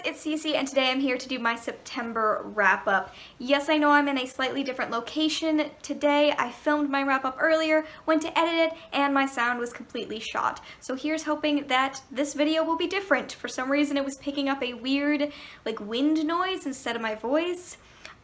it's Tsitsi, and today I'm here to do my September wrap-up. Yes, I know I'm in a slightly different location today. I filmed my wrap-up earlier, went to edit it, and my sound was completely shot. So here's hoping that this video will be different. For some reason it was picking up a weird, like, wind noise instead of my voice.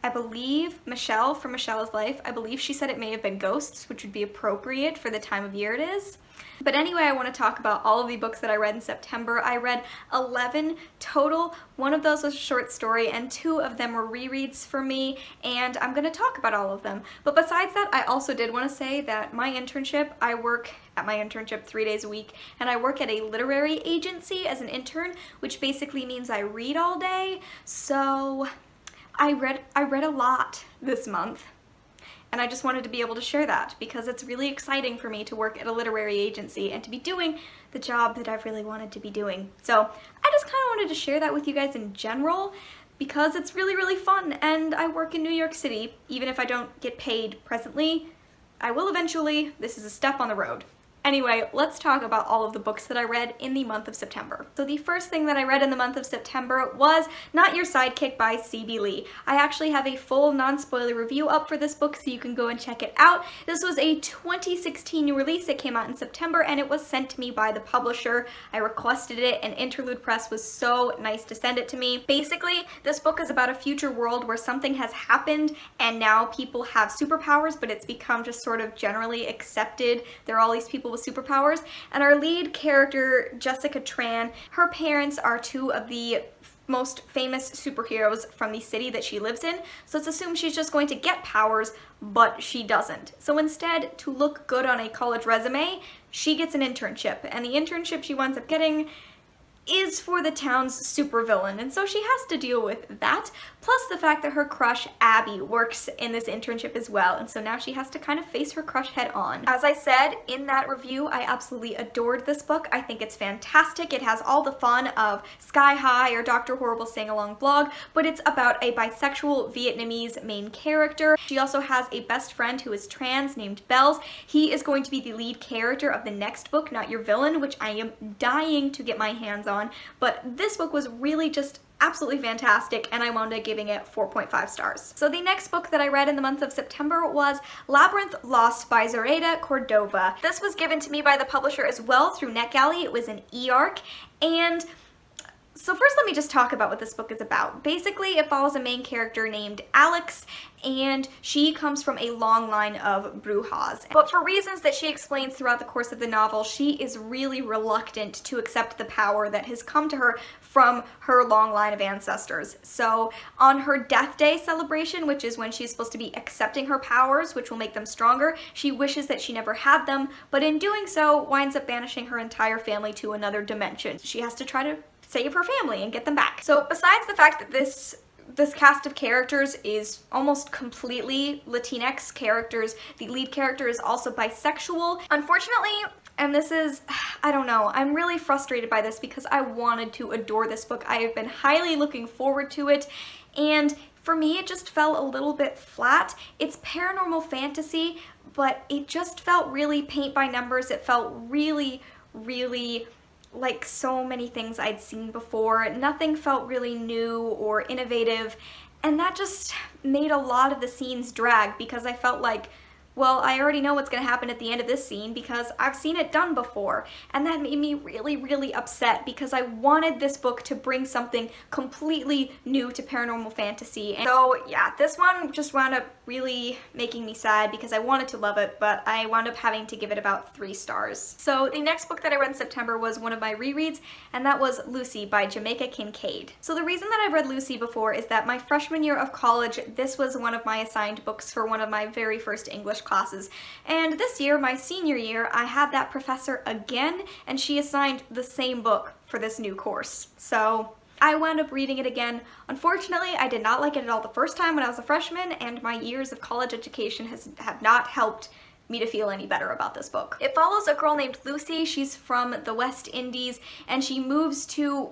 I believe Michelle from Michelle's Life, I believe she said it may have been ghosts, which would be appropriate for the time of year it is. But anyway, I want to talk about all of the books that I read in September. I read 11 total. One of those was a short story, and 2 of them were rereads for me, and I'm going to talk about all of them. But besides that, I also did want to say that my internship, I work at my internship 3 days a week, and I work at a literary agency as an intern, which basically means I read all day. So I read a lot this month. And I just wanted to be able to share that because it's really exciting for me to work at a literary agency and to be doing the job that I've really wanted to be doing. So I just kind of wanted to share that with you guys in general because it's really, really fun, and I work in New York City. Even if I don't get paid presently, I will eventually. This is a step on the road. Anyway, let's talk about all of the books that I read in the month of September. So the first thing that I read in the month of September was Not Your Sidekick by C.B. Lee. I actually have a full non-spoiler review up for this book, so you can go and check it out. This was a 2016 release. It came out in September, and it was sent to me by the publisher. I requested it, and Interlude Press was so nice to send it to me. Basically, this book is about a future world where something has happened, and now people have superpowers, but it's become just sort of generally accepted. There are all these people with superpowers, and our lead character, Jessica Tran, her parents are 2 of the most famous superheroes from the city that she lives in, so it's assumed she's just going to get powers, but she doesn't. So instead, to look good on a college resume, she gets an internship, and the internship she winds up getting is for the town's supervillain, and so she has to deal with that, plus the fact that her crush Abby works in this internship as well, and so now she has to kind of face her crush head on. As I said in that review, I absolutely adored this book. I think it's fantastic. It has all the fun of Sky High or Dr. Horrible Sing-Along blog, but it's about a bisexual Vietnamese main character. She also has a best friend who is trans named Bells. He is going to be the lead character of the next book, Not Your Villain, which I am dying to get my hands on. But this book was really just absolutely fantastic, and I wound up giving it 4.5 stars. So the next book that I read in the month of September was Labyrinth Lost by Zoraida Cordova. This was given to me by the publisher as well through NetGalley. It was an e-arc, and so first let me just talk about what this book is about. Basically, it follows a main character named Alex, and she comes from a long line of Brujas. But for reasons that she explains throughout the course of the novel, she is really reluctant to accept the power that has come to her from her long line of ancestors. So on her death day celebration, which is when she's supposed to be accepting her powers, which will make them stronger, she wishes that she never had them, but in doing so, winds up banishing her entire family to another dimension. She has to try to save her family and get them back. So besides the fact that this cast of characters is almost completely Latinx characters, the lead character is also bisexual. Unfortunately, and this is, I don't know, I'm really frustrated by this because I wanted to adore this book. I have been highly looking forward to it, and for me it just fell a little bit flat. It's paranormal fantasy, but it just felt really paint by numbers. It felt really, really like so many things I'd seen before. Nothing felt really new or innovative, and that just made a lot of the scenes drag because I felt like, well, I already know what's going to happen at the end of this scene because I've seen it done before, and that made me really, really upset because I wanted this book to bring something completely new to paranormal fantasy. And so yeah, this one just wound up really making me sad because I wanted to love it, but I wound up having to give it about 3 stars. So the next book that I read in September was one of my rereads, and that was Lucy by Jamaica Kincaid. So the reason that I've read Lucy before is that my freshman year of college, this was one of my assigned books for one of my very first English classes. And this year, my senior year, I had that professor again, and she assigned the same book for this new course. So I wound up reading it again. Unfortunately, I did not like it at all the first time when I was a freshman, and my years of college education have not helped me to feel any better about this book. It follows a girl named Lucy. She's from the West Indies, and she moves to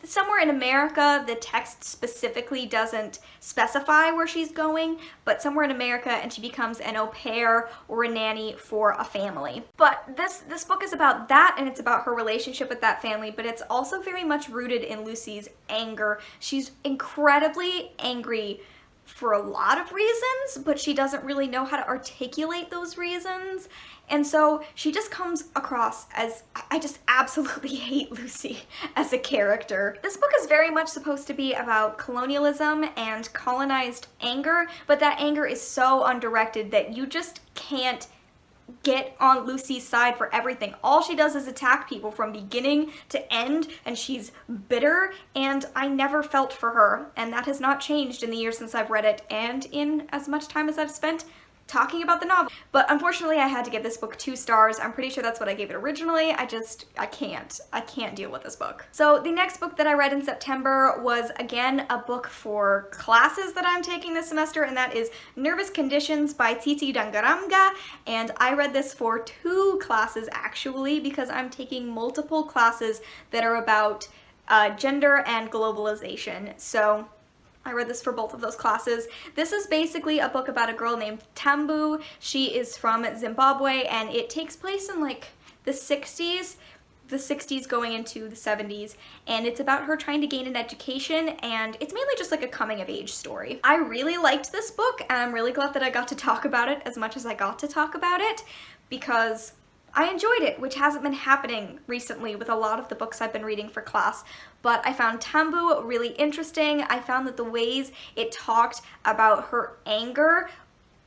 Somewhere in America, the text specifically doesn't specify where she's going, but somewhere in America, and she becomes an au pair or a nanny for a family. But this book is about that, and it's about her relationship with that family, but it's also very much rooted in Lucy's anger. She's incredibly angry for a lot of reasons, but she doesn't really know how to articulate those reasons. And so she just comes across as, I just absolutely hate Lucy as a character. This book is very much supposed to be about colonialism and colonized anger, but that anger is so undirected that you just can't get on Lucy's side for everything. All she does is attack people from beginning to end, and she's bitter, and I never felt for her, and that has not changed in the years since I've read it, and in as much time as I've spent talking about the novel. But unfortunately, I had to give this book 2 stars. I'm pretty sure that's what I gave it originally. I can't deal with this book. So the next book that I read in September was, again, a book for classes that I'm taking this semester, and that is Nervous Conditions by Tsitsi Dangarembga, and I read this for 2 classes, actually, because I'm taking multiple classes that are about gender and globalization. So I read this for both of those classes. This is basically a book about a girl named Tambu. She is from Zimbabwe, and it takes place in like the 60s going into the 70s, and it's about her trying to gain an education, and it's mainly just like a coming of age story. I really liked this book, and I'm really glad that I got to talk about it as much as I got to talk about it, because I enjoyed it, which hasn't been happening recently with a lot of the books I've been reading for class, but I found Tambu really interesting. I found that the ways it talked about her anger,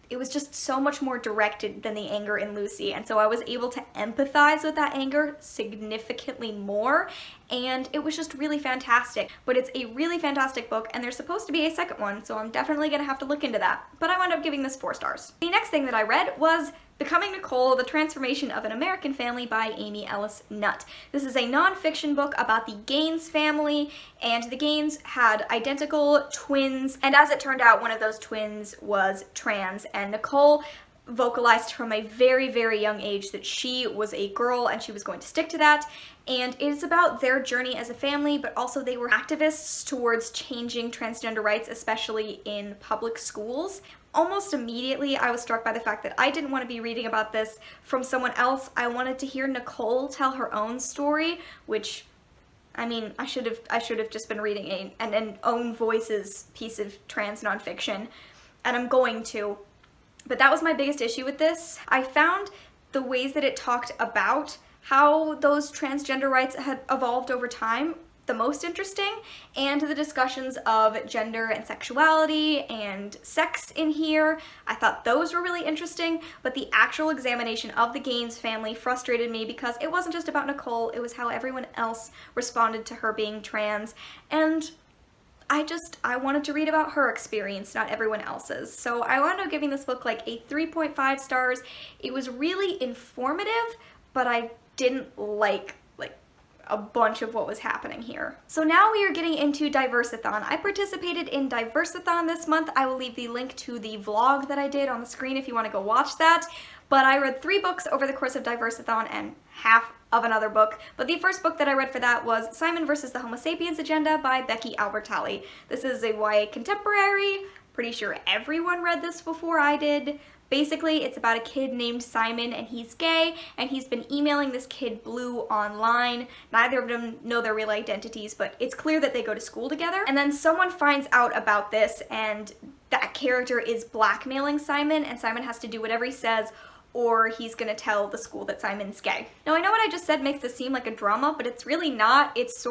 it was just so much more directed than the anger in Lucy, and so I was able to empathize with that anger significantly more, and it was just really fantastic. But it's a really fantastic book, and there's supposed to be a second one, so I'm definitely gonna have to look into that. But I wound up giving this 4 stars. The next thing that I read was Becoming Nicole, The Transformation of an American Family by Amy Ellis Nutt. This is a non-fiction book about the Gaines family, and the Gaines had identical twins, and as it turned out, one of those twins was trans, and Nicole vocalized from a very, very young age that she was a girl and she was going to stick to that. And it is about their journey as a family, but also they were activists towards changing transgender rights, especially in public schools. Almost immediately, I was struck by the fact that I didn't want to be reading about this from someone else. I wanted to hear Nicole tell her own story, which, I mean, I should have just been reading an own voices piece of trans nonfiction, and I'm going to. But that was my biggest issue with this. I found the ways that it talked about how those transgender rights had evolved over time the most interesting, and the discussions of gender and sexuality and sex in here, I thought those were really interesting, but the actual examination of the Gaines family frustrated me because it wasn't just about Nicole, it was how everyone else responded to her being trans, and I wanted to read about her experience, not everyone else's. So I wound up giving this book like a 3.5 stars. It was really informative, but I didn't like a bunch of what was happening here. So now we are getting into Diversathon. I participated in Diversathon this month. I will leave the link to the vlog that I did on the screen if you want to go watch that. But I read 3 books over the course of Diversathon and half of another book. But the first book that I read for that was Simon vs. the Homo Sapiens Agenda by Becky Albertalli. This is a YA contemporary. Pretty sure everyone read this before I did. Basically, it's about a kid named Simon, and he's gay, and he's been emailing this kid Blue online. Neither of them know their real identities, but it's clear that they go to school together. And then someone finds out about this, and that character is blackmailing Simon, and Simon has to do whatever he says, or he's gonna tell the school that Simon's gay. Now, I know what I just said makes this seem like a drama, but it's really not. It's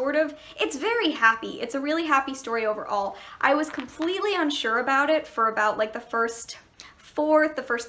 very happy. It's a really happy story overall. I was completely unsure about it for about like the first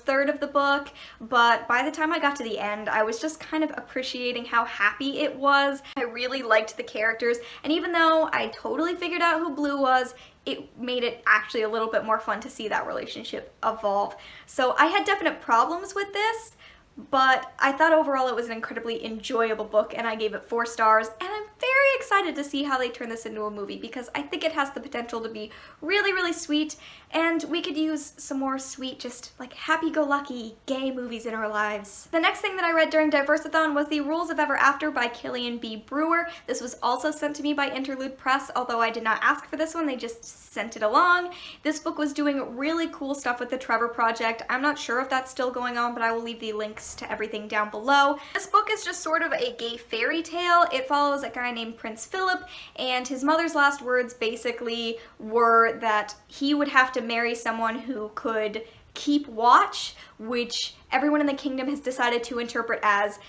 third of the book, but by the time I got to the end, I was just kind of appreciating how happy it was. I really liked the characters, and even though I totally figured out who Blue was, it made it actually a little bit more fun to see that relationship evolve. So I had definite problems with this, but I thought overall it was an incredibly enjoyable book, and I gave it 4 stars, and I'm very excited to see how they turn this into a movie because I think it has the potential to be really, really sweet, and we could use some more sweet, just like happy-go-lucky gay movies in our lives. The next thing that I read during Diversathon was The Rules of Ever After by Killian B. Brewer. This was also sent to me by Interlude Press, although I did not ask for this one, they just sent it along. This book was doing really cool stuff with the Trevor Project. I'm not sure if that's still going on, but I will leave the links to everything down below. This book is just sort of a gay fairy tale. It follows a guy named Prince Philip, and his mother's last words basically were that he would have to marry someone who could keep watch, which everyone in the kingdom has decided to interpret as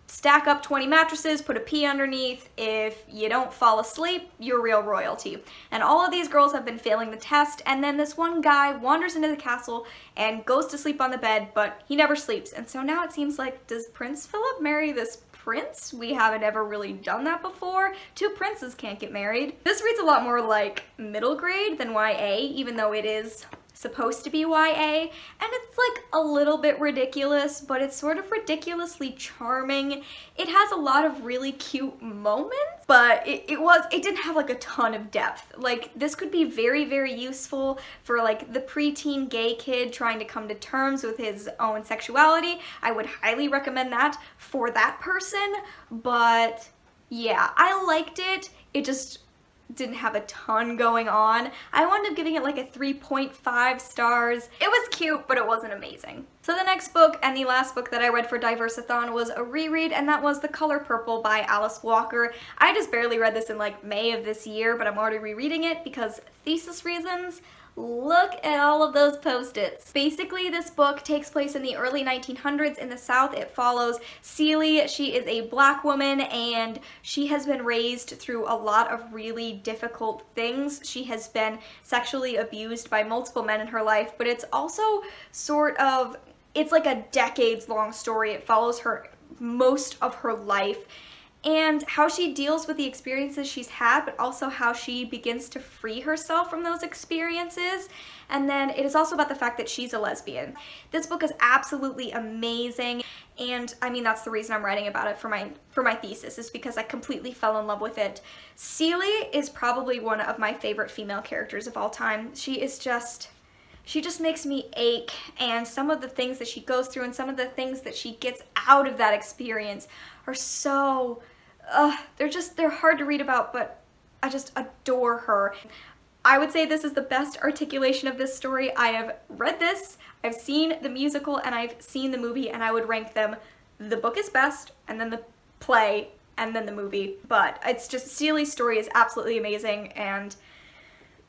stack up 20 mattresses, put a pea underneath. If you don't fall asleep, you're real royalty. And all of these girls have been failing the test, and then this one guy wanders into the castle and goes to sleep on the bed, but he never sleeps. And so now it seems like, does Prince Philip marry this prince? We haven't ever really done that before. 2 princes can't get married. This reads a lot more like middle grade than YA, even though it is supposed to be YA, and it's like a little bit ridiculous, but it's sort of ridiculously charming. It has a lot of really cute moments, but it didn't have like a ton of depth. Like, this could be very, very useful for like the preteen gay kid trying to come to terms with his own sexuality. I would highly recommend that for that person, but yeah, I liked it. It just didn't have a ton going on. I wound up giving it like a 3.5 stars. It was cute, but it wasn't amazing. So the next book and the last book that I read for Diversathon was a reread, and that was The Color Purple by Alice Walker. I just barely read this in like May of this year, but I'm already rereading it because thesis reasons. Look at all of those post-its. Basically, this book takes place in the early 1900s in the South. It follows Celie. She is a black woman, and she has been raised through a lot of really difficult things. She has been sexually abused by multiple men in her life, but it's also sort of, it's like a decades-long story. It follows her most of her life, and how she deals with the experiences she's had, but also how she begins to free herself from those experiences. And then it is also about the fact that she's a lesbian. This book is absolutely amazing, and I mean, that's the reason I'm writing about it for my thesis, is because I completely fell in love with it. Celie is probably one of my favorite female characters of all time. She just makes me ache, and some of the things that she goes through and some of the things that she gets out of that experience are so, they're hard to read about, but I just adore her. I would say this is the best articulation of this story. I have read this, I've seen the musical, and I've seen the movie, and I would rank them, the book is best, and then the play, and then the movie. But it's just, Celie's story is absolutely amazing, and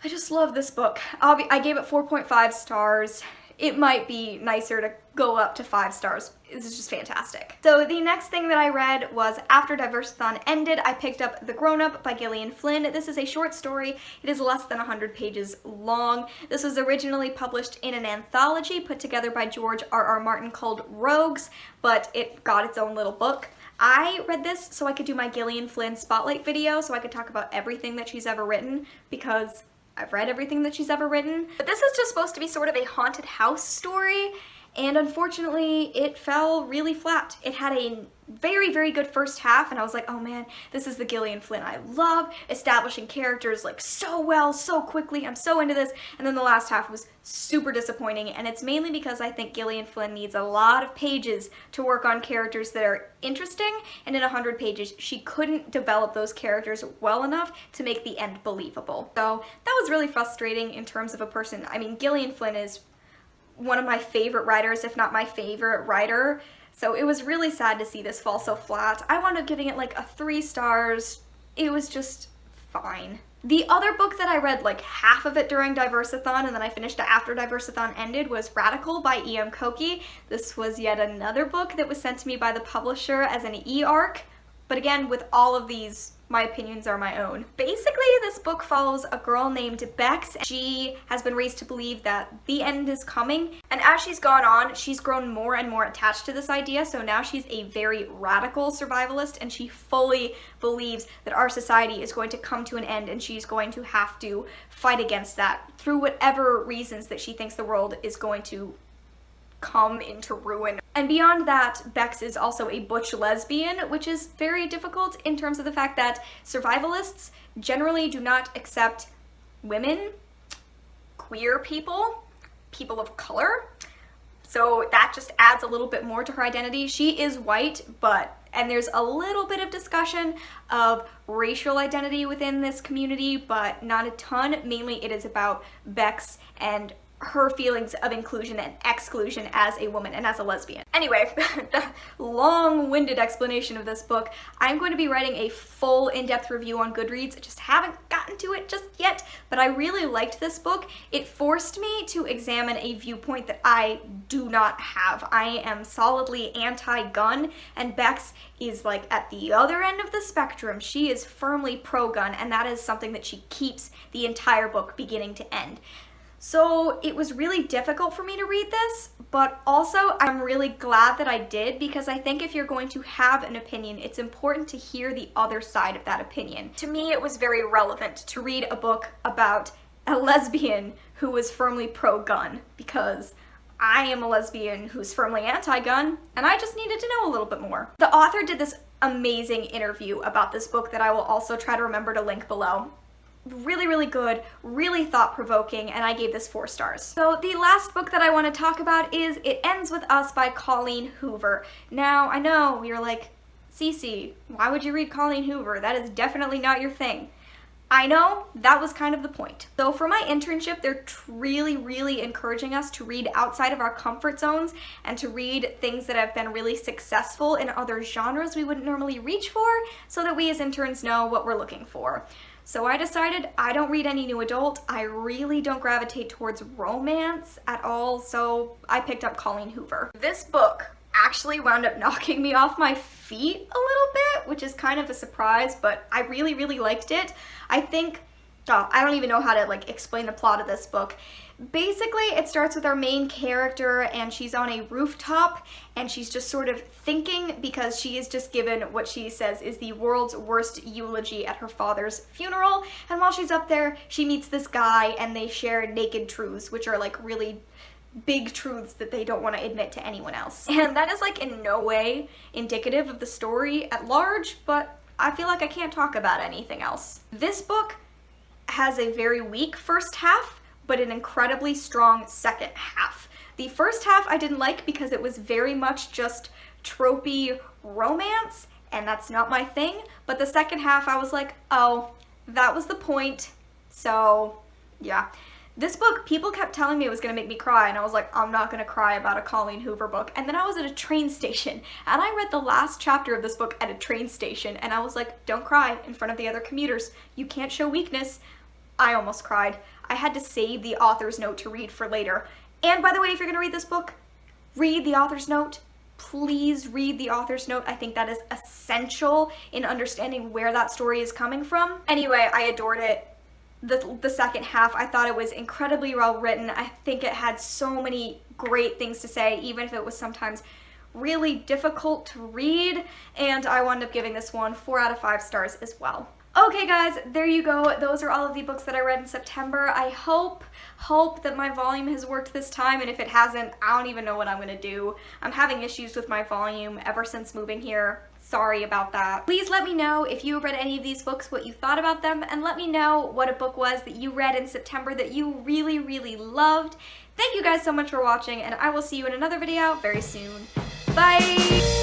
I just love this book. I gave it 4.5 stars. It might be nicer to go up to 5 stars. This is just fantastic. So the next thing that I read was, after Diversathon ended, I picked up The Grownup by Gillian Flynn. This is a short story. It is less than 100 pages long. This was originally published in an anthology put together by George R.R. Martin called Rogues, but it got its own little book. I read this so I could do my Gillian Flynn spotlight video, so I could talk about everything that she's ever written, because I've read everything that she's ever written. But this is just supposed to be sort of a haunted house story, and unfortunately it fell really flat. It had a very, very good first half, and I was like, oh man, this is the Gillian Flynn I love, establishing characters like so well, so quickly, I'm so into this. And then the last half was super disappointing, and it's mainly because I think Gillian Flynn needs a lot of pages to work on characters that are interesting, and in 100 pages she couldn't develop those characters well enough to make the end believable. So that was really frustrating in terms of a person. I mean, Gillian Flynn is one of my favorite writers, if not my favorite writer. So it was really sad to see this fall so flat. I wound up giving it like a 3 stars. It was just fine. The other book that I read like half of it during Diversathon, and then I finished it after Diversathon ended, was Radical by E.M. Kokie. This was yet another book that was sent to me by the publisher as an e-arc. But again, with all of these, my opinions are my own. Basically, this book follows a girl named Bex. She has been raised to believe that the end is coming, and as she's gone on, she's grown more and more attached to this idea, so now she's a very radical survivalist, and she fully believes that our society is going to come to an end, and she's going to have to fight against that through whatever reasons that she thinks the world is going to come into ruin. And beyond that, Bex is also a butch lesbian, which is very difficult in terms of the fact that survivalists generally do not accept women, queer people, people of color. So that just adds a little bit more to her identity. She is white, and there's a little bit of discussion of racial identity within this community, but not a ton. Mainly it is about Bex and her feelings of inclusion and exclusion as a woman and as a lesbian. Anyway, the long-winded explanation of this book, I'm going to be writing a full in-depth review on Goodreads. I just haven't gotten to it just yet, but I really liked this book. It forced me to examine a viewpoint that I do not have. I am solidly anti-gun, and Bex is like at the other end of the spectrum. She is firmly pro-gun, and that is something that she keeps the entire book beginning to end. So it was really difficult for me to read this, but also I'm really glad that I did, because I think if you're going to have an opinion, it's important to hear the other side of that opinion. To me, it was very relevant to read a book about a lesbian who was firmly pro-gun, because I am a lesbian who's firmly anti-gun, and I just needed to know a little bit more. The author did this amazing interview about this book that I will also try to remember to link below. Really, really good, really thought-provoking, and I gave this 4 stars. So the last book that I want to talk about is It Ends With Us by Colleen Hoover. Now, I know you're like, Tsitsi, why would you read Colleen Hoover? That is definitely not your thing. I know, that was kind of the point. So for my internship, they're really, really encouraging us to read outside of our comfort zones and to read things that have been really successful in other genres we wouldn't normally reach for, so that we as interns know what we're looking for. So I decided I don't read any new adult. I really don't gravitate towards romance at all, so I picked up Colleen Hoover. This book actually wound up knocking me off my feet a little bit, which is kind of a surprise, but I really, really liked it. I think, I don't even know how to explain the plot of this book. Basically, it starts with our main character, and she's on a rooftop, and she's just sort of thinking, because she is just given what she says is the world's worst eulogy at her father's funeral, and while she's up there, she meets this guy, and they share naked truths, which are really big truths that they don't want to admit to anyone else. And that is in no way indicative of the story at large, but I feel like I can't talk about anything else. This book has a very weak first half, but an incredibly strong second half. The first half I didn't like because it was very much just tropey romance, and that's not my thing, but the second half I was like, oh, that was the point, so yeah. This book, people kept telling me it was gonna make me cry, and I was like, I'm not gonna cry about a Colleen Hoover book. And then I was at a train station, and I read the last chapter of this book at a train station, and I was like, don't cry in front of the other commuters. You can't show weakness. I almost cried. I had to save the author's note to read for later. And by the way, if you're gonna read this book, read the author's note. Please read the author's note. I think that is essential in understanding where that story is coming from. Anyway, I adored it. The second half, I thought it was incredibly well written. I think it had so many great things to say, even if it was sometimes really difficult to read, and I wound up giving this one 4 out of 5 stars as well. Okay guys, there you go. Those are all of the books that I read in September. I hope that my volume has worked this time, and if it hasn't, I don't even know what I'm gonna do. I'm having issues with my volume ever since moving here. Sorry about that. Please let me know if you read any of these books, what you thought about them, and let me know what a book was that you read in September that you really, really loved. Thank you guys so much for watching, and I will see you in another video very soon. Bye!